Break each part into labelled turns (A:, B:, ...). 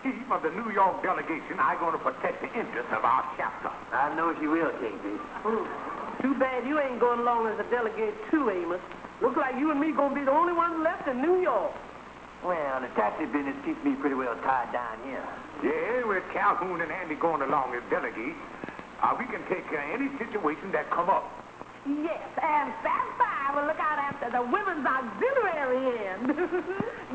A: chief of the New York delegation, I'm going to protect the interests of our chapter.
B: I know she will, Casey.
C: Too bad you ain't going along as a delegate too, Amos. Looks like you and me gonna be the only ones left in New York.
B: Well, the taxi business keeps me pretty well tied down here.
A: Yeah, with Calhoun and Andy going along as delegates, we can take any situation that come up.
D: Yes, and Fat Five will look out after the women's auxiliary end.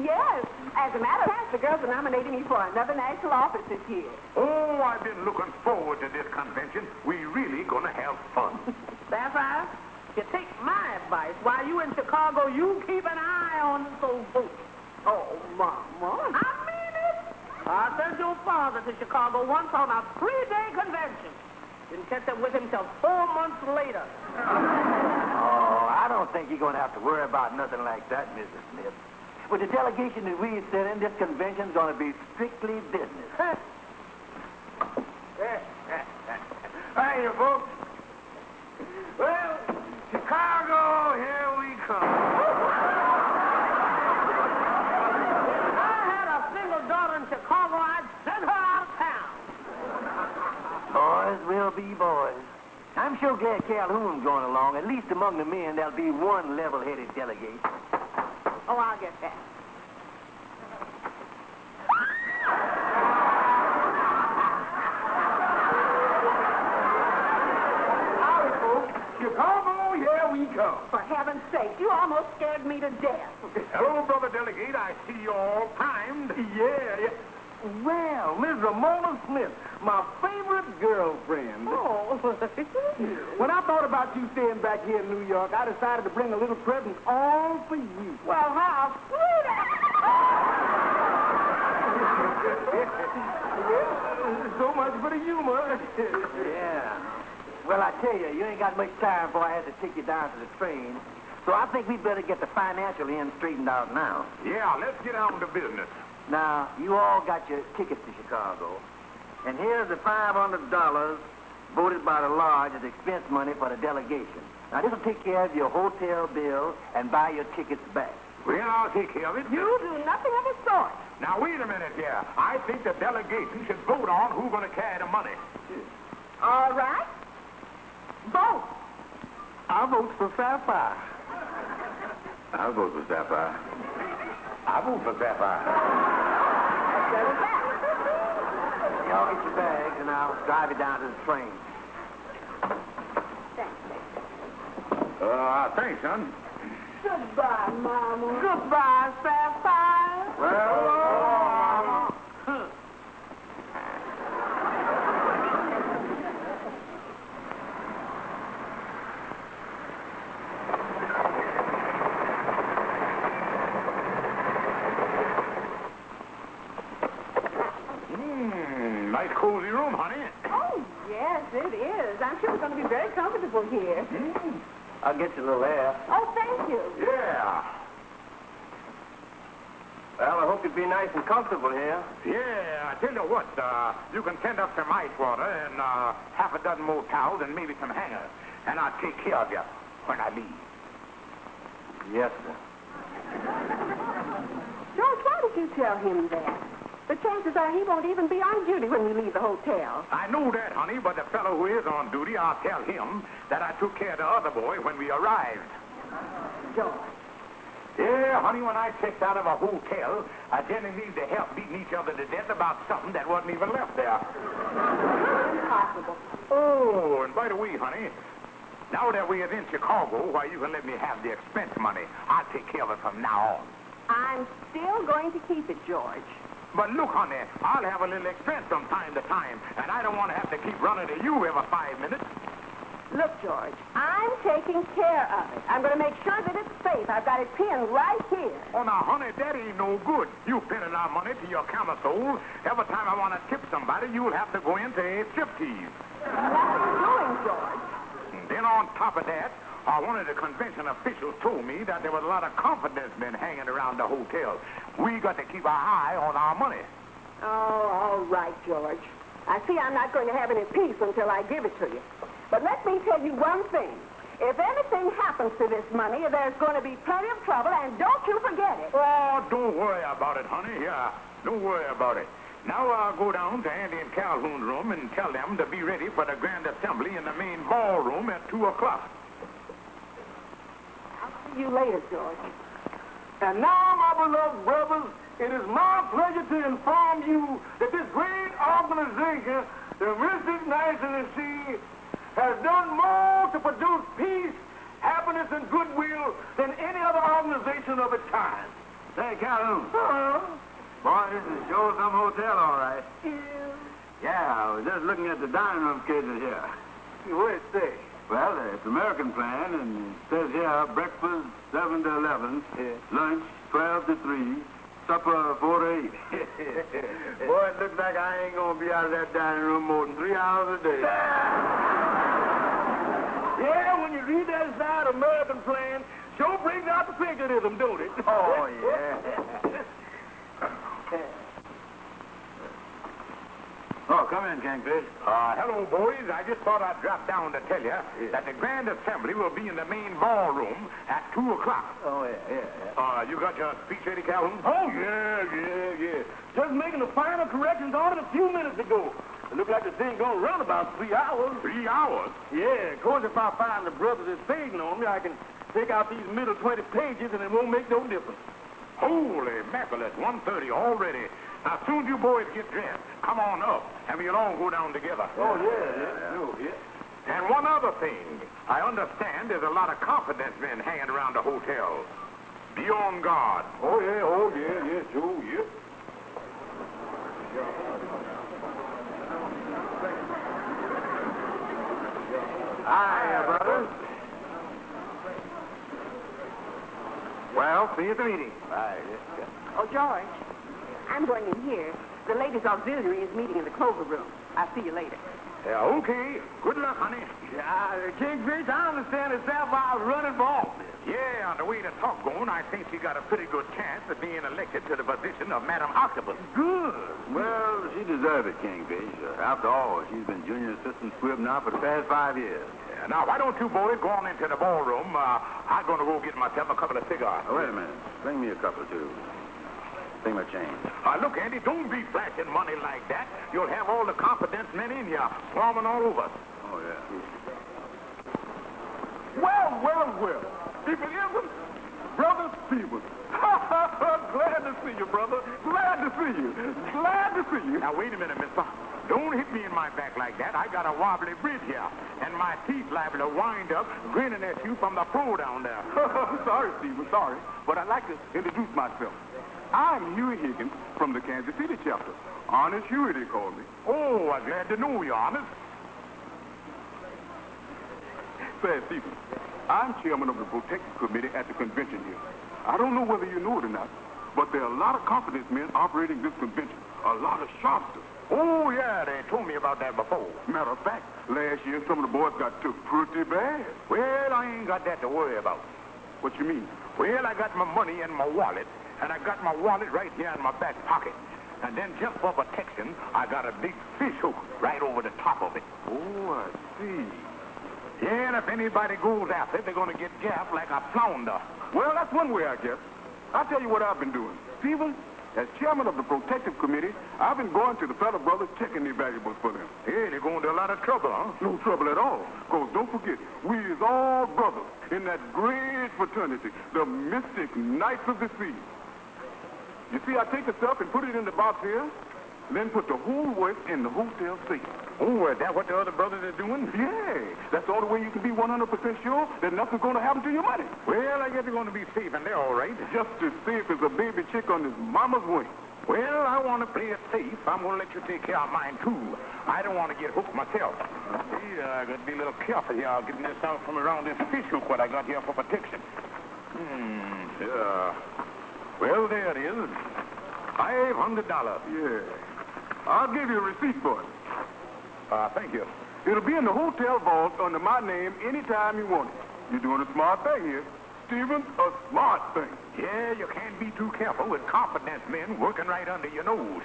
D: Yes, as a matter of fact, the girls are nominating me for another national office this year.
A: Oh, I've been looking forward to this convention. We really gonna have fun.
C: Fat Five, you take my advice. While you in Chicago, you keep an eye on those votes.
D: Oh, Mama.
C: I mean it. I sent your father to Chicago once on a 3-day convention. Didn't catch up with him till 4 months later.
B: Oh, I don't think you're going to have to worry about nothing like that, Mrs. Smith. With the delegation that we sent in, this convention's going to be strictly business.
A: Hey, folks. Well, Chicago, here we come.
C: If I had a single daughter in Chicago, I'd send her out of town.
B: Boys will be boys. I'm sure glad Calhoun's going along. At least among the men, there'll be one level-headed delegate.
D: Oh, I'll get that.
A: Howdy, folks. Chicago, here we come.
D: For heaven's sake, you almost scared me to death.
A: Hello, Brother Delegate. I see you're all primed.
E: Yeah. Well, Miss Ramona Smith, my favorite girlfriend.
D: Oh.
E: When I thought about you staying back here in New York, I decided to bring a little present all for you.
D: Well, how sweet.
E: So much for the humor.
B: Yeah. Well, I tell you, you ain't got much time before I have to take you down to the train. So I think we better get the financial end straightened out now.
A: Yeah, let's get on to business.
B: Now, you all got your tickets to Chicago. And here's the $500 voted by the lodge as expense money for the delegation. Now, this will take care of your hotel bill and buy your tickets back.
A: Well, I'll take care of it.
D: You do nothing of the sort.
A: Now, wait a minute here. I think the delegation should vote on who's going to carry the money.
D: All right. Vote.
E: I vote for Sapphire.
A: I'll vote for Sapphire. I vote for Sapphire.
B: Y'all get your bags, and I'll drive you down to the train.
A: Thanks, son.
D: Goodbye, Mama. Goodbye, Sapphire.
A: Well, nice cozy room, honey.
D: Oh, yes, it is. I'm sure it's going to be very comfortable here.
B: I'll get you a little air.
D: Oh, thank you.
A: Yeah.
B: Well, I hope you'll be nice and comfortable here.
A: Yeah, I tell you what, you can send up some ice water and half a dozen more towels and maybe some hangers, and I'll take care of you when I leave.
B: Yes, sir.
D: George, why did you tell him that? The chances are he won't even be on duty when we leave the hotel.
A: I know that, honey, but the fellow who is on duty, I'll tell him that I took care of the other boy when we arrived.
D: George.
A: Yeah, honey, when I checked out of a hotel, I didn't need to help beating each other to death about something that wasn't even left there.
D: Impossible.
A: Oh, and by the way, honey, now that we are in Chicago, why, you can let me have the expense money. I'll take care of it from now on.
D: I'm still going to keep it, George.
A: But look, honey, I'll have a little expense from time to time, and I don't want to have to keep running to you every 5 minutes.
D: Look, George, I'm taking care of it. I'm going to make sure that it's safe. I've got it pinned right here.
A: Oh, now, honey, that ain't no good. You pinning our money to your camisole. Every time I want to tip somebody, you'll have to go into a striptease.
D: That's what I'm doing, George.
A: And then on top of that, one of the convention officials told me that there was a lot of confidence men hanging around the hotel. We got to keep our eye on our money.
D: Oh, all right, George. I see I'm not going to have any peace until I give it to you. But let me tell you one thing. If anything happens to this money, there's going to be plenty of trouble, and don't you forget it.
A: Oh, don't worry about it, honey. Yeah, don't worry about it. Now I'll go down to Andy and Calhoun's room and tell them to be ready for the grand assembly in the main ballroom at 2 o'clock.
D: I'll see you later, George.
E: And now, my beloved brothers, it is my pleasure to inform you that this great organization, the Mystic National, has done more to produce peace, happiness, and goodwill than any other organization of its kind.
B: Say, Calhoun. Boy, this is sure some hotel, all right. Yeah, I was just looking at the dining room schedule here.
E: What it say?
B: Well, it's American plan, and it says here breakfast 7 to 11, lunch 12 to 3, supper 4 to 8. Boy, it looks like I ain't gonna be out of that dining room more than 3 hours a day.
E: Yeah, when you read that side American plan, sure brings out the patriotism, don't it?
B: Oh, yeah. Oh, come in, Kingfish.
A: Hello, boys. I just thought I'd drop down to tell you that the grand assembly will be in the main ballroom at 2 o'clock.
B: Oh, yeah.
A: You got your speech ready, Calhoun?
E: Oh, yeah. Just making the final corrections on it a few minutes ago. It looked like the thing gonna run about 3 hours.
A: 3 hours?
E: Yeah, of course, if I find the brothers is fading on me, I can take out these middle 20 pages and it won't make no difference.
A: Holy mackerel, it's 1:30 already. Now, soon as you boys get dressed, come on up, and we'll all go down together.
E: Oh, yeah.
A: And one other thing. I understand there's a lot of confidence men hanging around the hotel. Be on guard.
E: Oh, yeah, sure, yeah.
B: Hi, brothers. Well, see you at the meeting. Bye.
D: Oh, George, I'm going in here. The ladies' auxiliary is meeting in the clover room. I'll see you later.
A: Yeah, okay. Good luck, honey.
E: Yeah, Kingfish, I understand it's that about running for office.
A: Yeah, on the way the talk going, I think she got a pretty good chance of being elected to the position of Madam Octopus.
E: Good.
B: Well, she deserves it, Kingfish. After all, she's been junior assistant squib now for the past 5 years.
A: Yeah, now, why don't you boys go on into the ballroom? I'm going to go get myself a couple of cigars.
B: Oh, wait a minute. Bring me a couple, too. Bring my change.
A: Look, Andy, don't be flashing money like that. You'll have all the confidence men in here swarming all over.
B: Oh, yeah.
E: Well. If it isn't, Brother Stevens. Glad to see you, brother. Glad to see you.
A: Now, wait a minute, mister. Don't hit me in my back like that. I got a wobbly bridge here, and my teeth liable to wind up grinning at you from the floor down there.
E: Sorry, Stevens, sorry. But I'd like to introduce myself. I'm Huey Higgins from the Kansas City chapter. Honest Huey, they call me.
A: Oh, I'm glad to know you, Honest.
E: Say, Stevens, I'm chairman of the protective committee at the convention here. I don't know whether you know it or not, but there are a lot of confidence men operating this convention. A lot of sharpsters.
A: Oh, yeah, they told me about that before.
E: Matter of fact, last year some of the boys got took pretty bad.
A: Well, I ain't got that to worry about.
E: What you mean?
A: Well, I got my money in my wallet, and I got my wallet right here in my back pocket. And then just for protection, I got a big fish hook right over the top of it.
E: Oh, I see.
A: Yeah, and if anybody goes after it, they're going to get gaffed like a flounder.
E: Well, that's one way, I guess. I'll tell you what I've been doing. Stephen, as chairman of the protective committee, I've been going to the fellow brothers checking their valuables for them.
A: Hey, they're going to a lot of trouble, huh?
E: No trouble at all. Because don't forget, we is all brothers in that great fraternity, the Mystic Knights of the Sea. You see, I take the stuff and put it in the box here, and then put the whole work in the hotel safe.
A: Oh, is that what the other brothers are doing?
E: Yeah, that's the only way you can be 100% sure that nothing's going to happen to your money.
A: Well, I guess they're going to be safe in there, all right.
E: Just as safe as a baby chick on his mama's wing.
A: Well, I want to play it safe. I'm going to let you take care of mine, too. I don't want to get hooked myself. See, I got to be a little careful here. I'll get this out from around this fish hook what I got here for protection. Yeah. Well, there it is. $500.
E: Yeah. I'll give you a receipt for it.
A: Thank you.
E: It'll be in the hotel vault under my name anytime you want it. You're doing a smart thing here. Stevens, a smart thing.
A: Yeah, you can't be too careful with confidence men working right under your nose.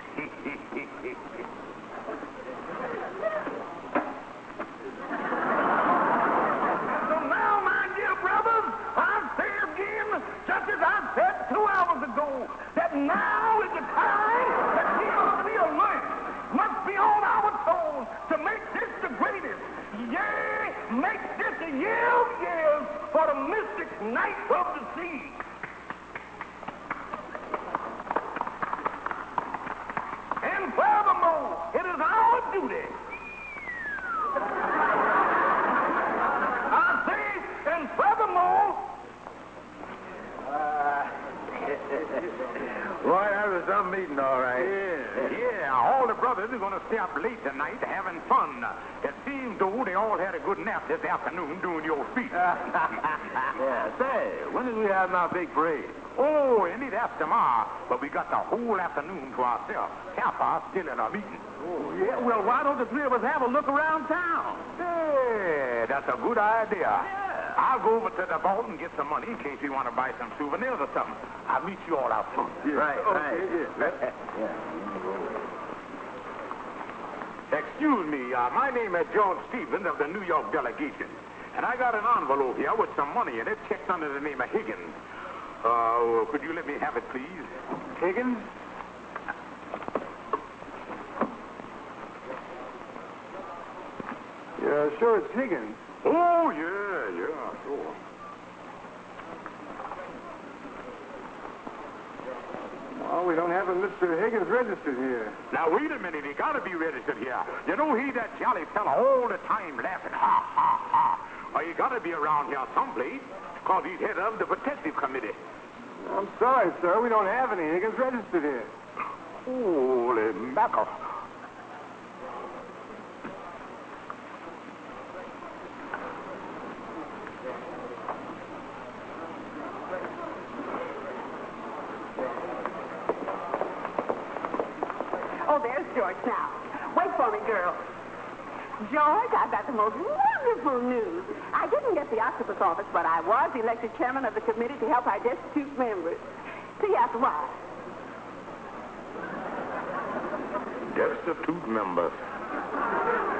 B: So now, my dear brothers, I say again, just as I said 2 hours ago, that now is the time that we must be alert.
E: sight of the sea. And furthermore, it is our duty. I say, and furthermore,
B: Boy, that was some meeting, all right.
A: Yeah, all the brothers are going to stay up late tonight having fun. It seems, though, they all had a good nap this afternoon doing your feet.
B: Yeah, say, when did we have our big parade?
A: Oh, indeed, that's tomorrow. But we got the whole afternoon to ourselves. Half our still in our meeting.
E: oh, yeah, well, why don't the three of us have a look around town?
A: Hey, that's a good idea. I'll go over to the vault and get some money in case you want to buy some souvenirs or something. I'll meet you all out front.
B: Right, right.
A: Excuse me, my name is George Stevens of the New York delegation. And I got an envelope here with some money in it checked under the name of Higgins. Could you let me have it, please?
E: Higgins? Yeah, sure, it's Higgins.
A: Oh, yeah, sure.
E: Oh, we don't have a Mr. Higgins registered here.
A: Now, wait a minute. He got to be registered here. You know, he that jolly fella all the time laughing. Ha, ha, ha. Well, he got to be around here someplace because he's head of the protective committee.
E: I'm sorry, sir. We don't have any Higgins registered here.
A: Holy mackerel.
D: Oh, there's George now. Wait for me, girl. George, I've got the most wonderful news. I didn't get the octopus office, but I was elected chairman of the committee to help our destitute members. See you after a while.
A: Destitute members.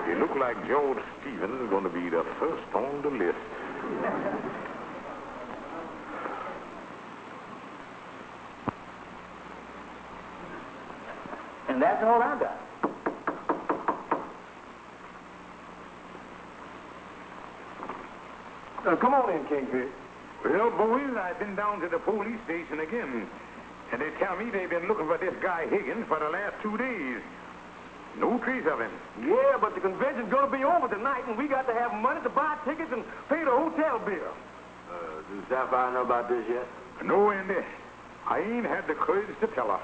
A: You look like George Stevens is going to be the first on the list.
B: And that's all I got.
E: Come on in, Kingfish.
A: Well, boys, I've been down to the police station again. And they tell me they've been looking for this guy Higgins for the last 2 days. No trace of him.
E: Yeah, but the convention's going to be over tonight, and we got to have money to buy tickets and pay the hotel bill.
B: Does Sapphire know about this yet?
A: No, Andy. I ain't had the courage to tell her.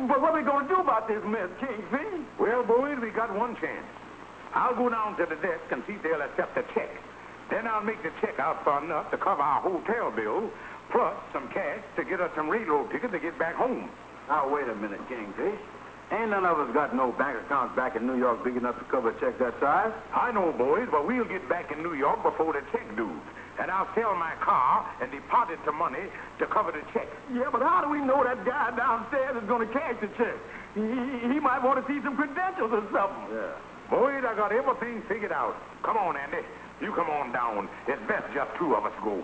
E: But what are we going to do about this mess, Kingfish?
A: Well, boys, we got one chance. I'll go down to the desk and see if they'll accept the check. Then I'll make the check out for enough to cover our hotel bill, plus some cash to get us some railroad tickets to get back home.
B: Now, wait a minute, Kingfish. Ain't none of us got no bank accounts back in New York big enough to cover a check that size.
A: I know, boys, but we'll get back in New York before the check due. And I'll sell my car and deposit the money to cover the check.
E: Yeah, but how do we know that guy downstairs is going to cash the check? He might want to see some credentials or something.
B: Yeah.
A: Boys, I got everything figured out. Come on, Andy. You come on down. It's best just two of us go.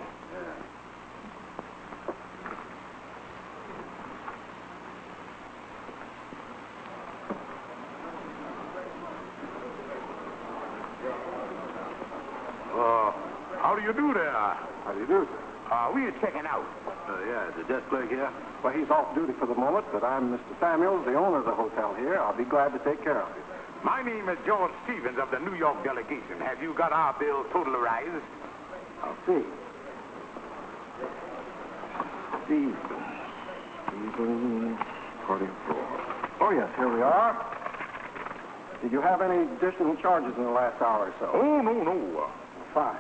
A: How do you do there?
E: How do you do, sir?
A: We're checking out.
B: Yeah, the desk clerk here.
E: Well, he's off duty for the moment, but I'm Mr. Samuels, the owner of the hotel here. I'll be glad to take care of you.
A: My name is George Stevens of the New York delegation. Have you got our bill totalized?
E: I'll see. Stevens, 44. Oh, yes, here we are. Did you have any additional charges in the last hour or so?
A: Oh, no.
E: Fine.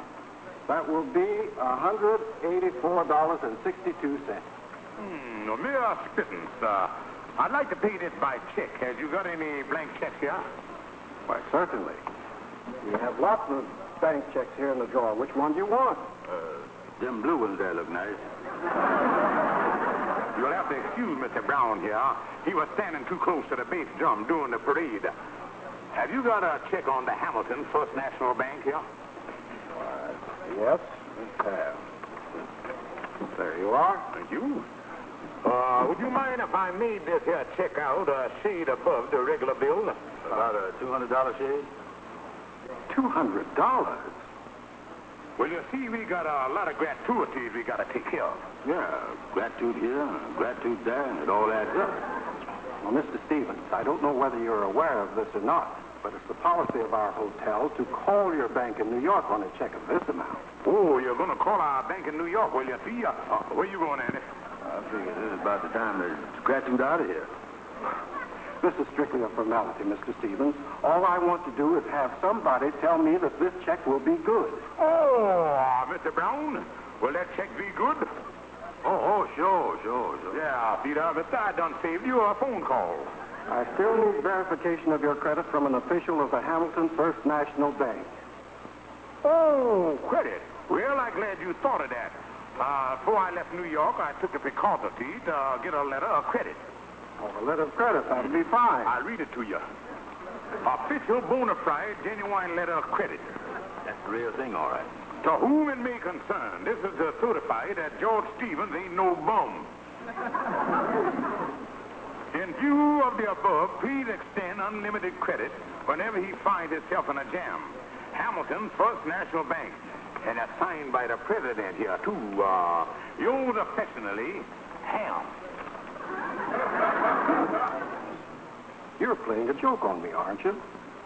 E: That will be $184.62.
A: Mere spittance. I'd like to pay this by check. Have you got any blank checks here?
E: Why, certainly. We have lots of bank checks here in the drawer. Which one do you want?
B: Them blue ones there look nice.
A: You'll have to excuse Mr. Brown here. He was standing too close to the bass drum during the parade. Have you got a check on the Hamilton First National Bank here?
E: Yes, we have. There you are.
A: Thank you. Would you mind if I made this here check out a shade above the regular bill?
B: About a $200 shade?
E: $200?
A: Well, you see, we got a lot of gratuities we got to take care of.
F: Yeah, gratitude here, gratitude there, and it all adds up.
G: Well, Mr. Stevens, I don't know whether you're aware of this or not, but it's the policy of our hotel to call your bank in New York on a check of this amount.
A: Oh, you're going to call our bank in New York, will you see? Where you going, Andy?
F: I figure this is about the time there's gratitude out of here.
G: This is strictly a formality, Mr. Stevens. All I want to do is have somebody tell me that this check will be good.
A: Oh, Mr. Brown, will that check be good?
F: Sure.
A: Yeah, Peter, mister, I done saved you a phone call.
G: I still need verification of your credit from an official of the Hamilton First National Bank.
A: Oh, credit. Well, I'm glad you thought of that. Before I left New York, I took the precautionary to get a letter of credit.
G: Oh, a letter of credit, that'll be fine.
A: I'll read it to you. Official bona fide, genuine letter of credit.
F: That's the real thing, all right.
A: To whom it may concern, this is to certify that George Stevens ain't no bum. In view of the above, please extend unlimited credit whenever he finds himself in a jam. Hamilton First National Bank. And that's signed by the president here, too. Yours affectionately, Ham.
G: You're playing a joke on me, aren't you?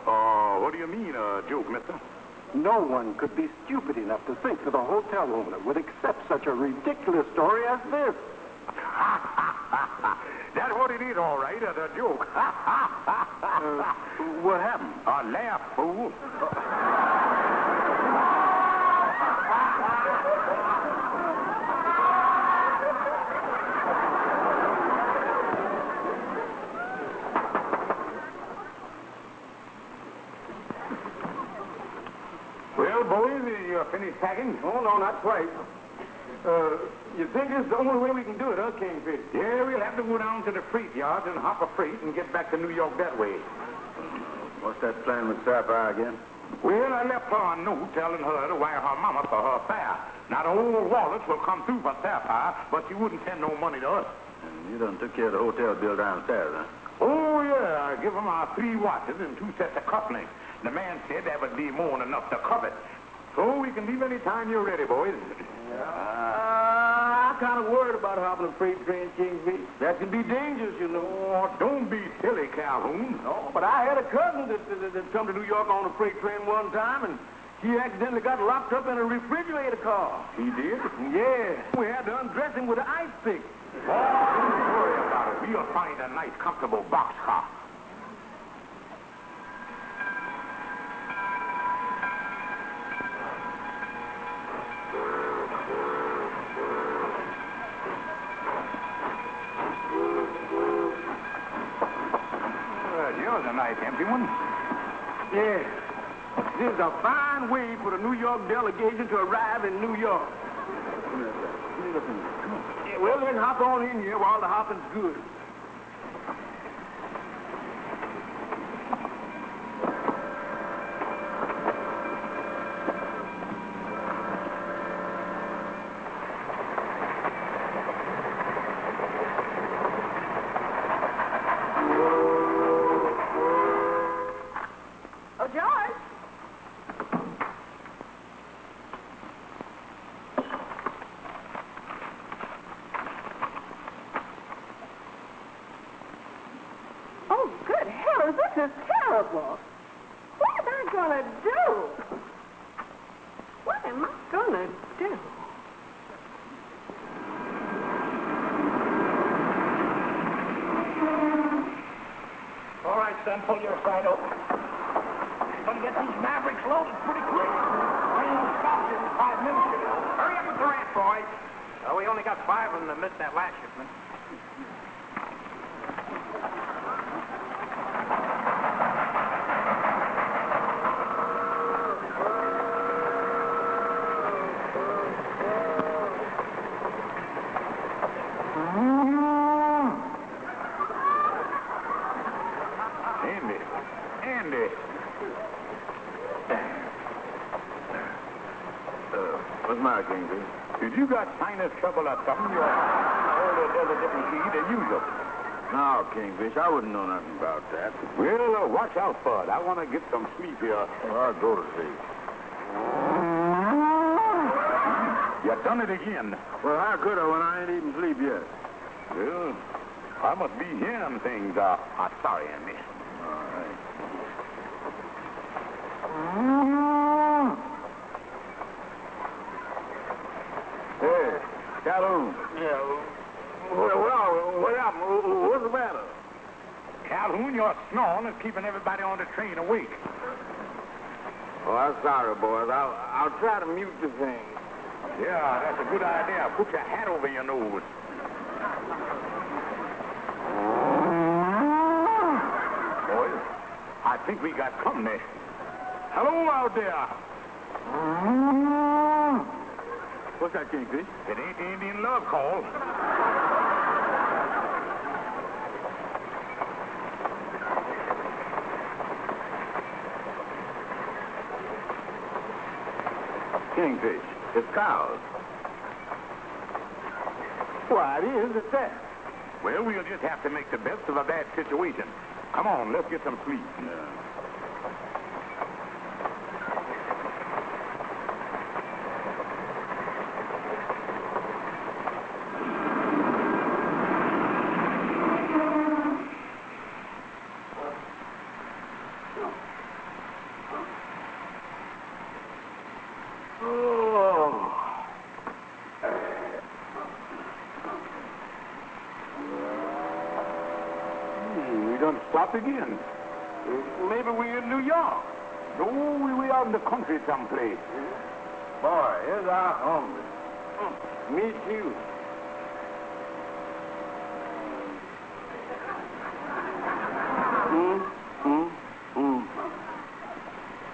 A: What do you mean, a joke, mister?
G: No one could be stupid enough to think that a hotel owner would accept such a ridiculous story as this.
A: That's what it is, all right, a joke.
G: What happened?
A: A laugh, fool. Well, boys, you finished packing?
E: Oh, no, not quite. You think this is the only way we can do it, huh, Kingfish?
A: Yeah, we'll have to go down to the freight yard and hop a freight and get back to New York that way.
F: What's that plan with Sapphire again?
A: Well, I left her a note telling her to wire her mama for her fare. Now, the old Wallace will come through for Sapphire, but she wouldn't send no money to us.
F: And you done took care of the hotel bill downstairs, huh?
A: Oh, yeah, I give them our 3 watches and 2 sets of cufflinks. The man said that would be more than enough to cover it. So we can leave any time you're ready, boys.
E: I'm kind of worried about hopping a freight train, Kingfish. That can be dangerous, you know.
A: Oh, don't be silly, Calhoun.
E: No, but I had a cousin that come to New York on a freight train one time, and he accidentally got locked up in a refrigerator car.
A: He did?
E: Yeah. We had to undress him with an ice pick.
A: Oh, don't worry about it. We'll find a nice, comfortable boxcar. Yours a nice empty one.
E: Yeah. This is a fine way for the New York delegation to arrive in New York. Yeah, well, let's hop on in here while the hopping's good.
D: Oh, George. Oh, good heavens, this is terrible. What am I gonna do? What am I gonna do?
A: All right, son, pull your side open. Gonna get these Mavericks loaded pretty quick. Train stops in 5 minutes, you know. Hurry up with the ramp, boys. We only got 5 of them that missed that last shipment. Andy.
F: What's the matter, Kingfish?
A: Did you got sinus trouble or something? You're all the other different key than usual.
F: No, Kingfish, I wouldn't know nothing about that.
A: Well, watch out, Bud. I want to get some sleep here.
F: Well, I'll go to sleep.
A: You done it again.
E: Well, how could I when I ain't even sleep yet?
A: Well, I must be hearing things. Sorry, Andy.
E: All right. Hey, Calhoun.
A: Yeah.
E: Well, what happened? What's the matter?
A: Calhoun, your snoring is keeping everybody on the train awake.
E: Oh, I'm sorry, boys. I'll try to mute the thing.
A: Yeah, that's a good idea. Put your hat over your nose. Boys, I think we got company. Hello out there.
E: What's that, Kingfish?
A: It ain't the Indian love call.
E: Kingfish. It's cows. Why, it is at that.
A: Well, we'll just have to make the best of a bad situation. Come on, let's get some sleep. We done stopped again.
E: Maybe we're in New York.
A: No, we out in the country someplace.
E: Boy, here's our home. Me too.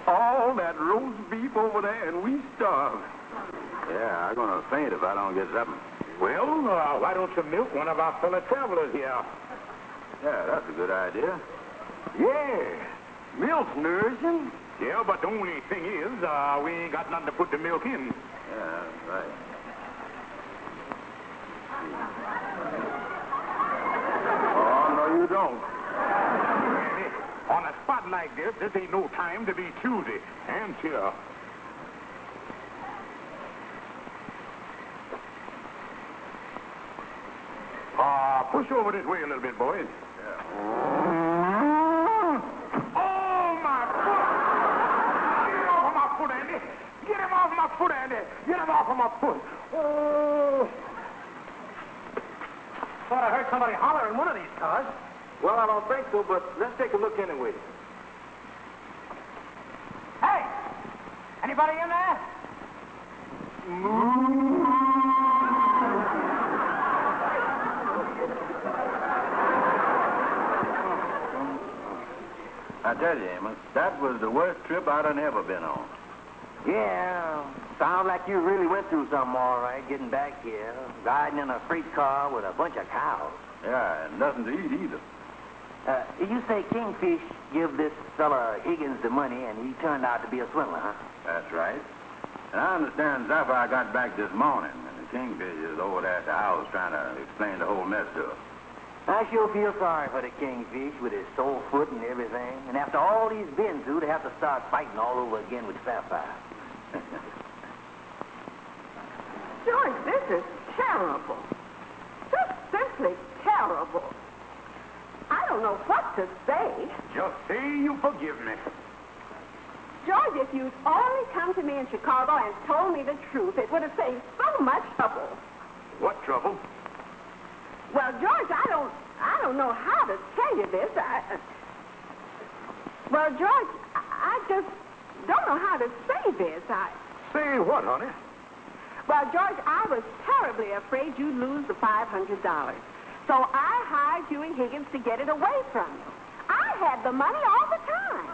E: All that roast beef over there, and we starved.
F: Yeah, I'm gonna faint if I don't get something.
A: Well, why don't you milk one of our fellow travelers here?
F: Yeah, that's a good idea.
A: Yeah.
E: Milk's nourishing.
A: Yeah, but the only thing is, we ain't got nothing to put the milk in.
F: Yeah, that's right.
E: Oh, no, you don't.
A: On a spot like this ain't no time to be choosy. And sure. Push over this way a little bit, boys. Oh, my foot! Get him off of my foot, Andy! Get him off my foot, Andy! Get him off of my foot! Oh!
C: Thought I heard somebody holler in one of these cars.
E: Well, I don't think so, but let's take a look anyway.
C: Hey! Anybody in there?
F: I tell you, Amos, that was the worst trip I'd ever been on.
B: Yeah, sounds like you really went through something all right getting back here, riding in a freight car with a bunch of cows.
F: Yeah, and nothing to eat either.
B: You say Kingfish give this fella Higgins the money, and he turned out to be a swindler, huh?
F: That's right. And I understand Zephyr got back this morning, and the Kingfish is over there at the house trying to explain the whole mess to her.
B: I sure feel sorry for the Kingfish with his sore foot and everything. And after all he's been through, to have to start fighting all over again with Sapphire.
D: George, this is terrible. Just simply terrible. I don't know what to say.
A: Just say you forgive me.
D: George, if you'd only come to me in Chicago and told me the truth, it would have saved so much trouble.
A: What trouble?
D: Well, George, I don't know how to tell you this. Well, George, I just don't know how to say this.
A: Say what, honey?
D: Well, George, I was terribly afraid you'd lose the $500. So I hired you and Higgins to get it away from you. I had the money all the time.